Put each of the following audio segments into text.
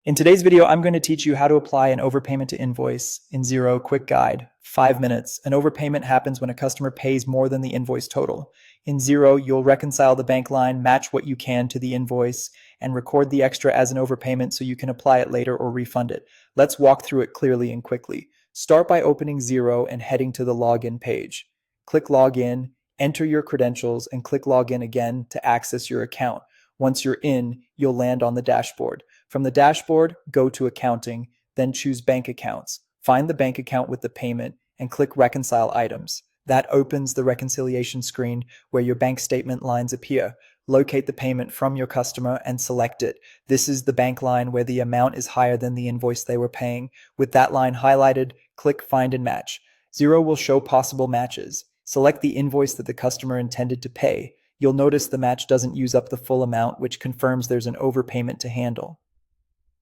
In today's video, I'm going to teach you how to apply an overpayment to invoice in Xero quick guide. 5 minutes. An overpayment happens when a customer pays more than the invoice total. In Xero, you'll reconcile the bank line, match what you can to the invoice, and record the extra as an overpayment so you can apply it later or refund it. Let's walk through it clearly and quickly. Start by opening Xero and heading to the login page. Click login, enter your credentials, and click login again to access your account. Once you're in, you'll land on the dashboard. From the dashboard, go to accounting, then choose bank accounts. Find the bank account with the payment and click reconcile items. That opens the reconciliation screen where your bank statement lines appear. Locate the payment from your customer and select it. This is the bank line where the amount is higher than the invoice they were paying. With that line highlighted, click find and match. Xero will show possible matches. Select the invoice that the customer intended to pay. You'll notice the match doesn't use up the full amount, which confirms there's an overpayment to handle.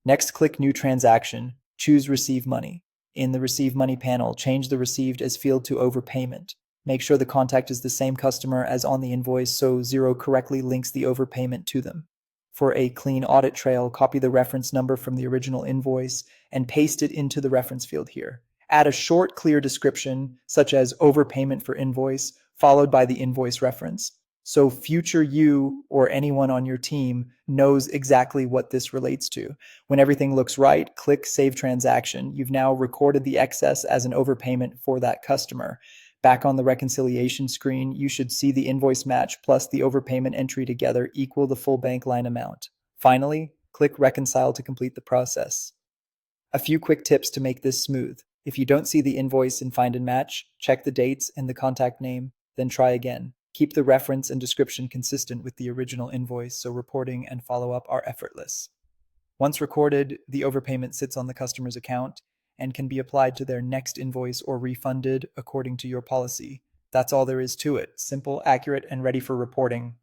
Next, click New Transaction. Choose Receive Money. In the Receive Money panel, change the received as field to overpayment. Make sure the contact is the same customer as on the invoice so Xero correctly links the overpayment to them. For a clean audit trail, copy the reference number from the original invoice and paste it into the reference field here. Add a short, clear description, such as overpayment for invoice, followed by the invoice reference, so future you or anyone on your team knows exactly what this relates to. When everything looks right, click Save Transaction. You've now recorded the excess as an overpayment for that customer. Back on the reconciliation screen, you should see the invoice match plus the overpayment entry together equal the full bank line amount. Finally, click Reconcile to complete the process. A few quick tips to make this smooth. If you don't see the invoice in Find and Match, check the dates and the contact name, then try again. Keep the reference and description consistent with the original invoice so reporting and follow-up are effortless. Once recorded, the overpayment sits on the customer's account and can be applied to their next invoice or refunded according to your policy. That's all there is to it. Simple, accurate, and ready for reporting.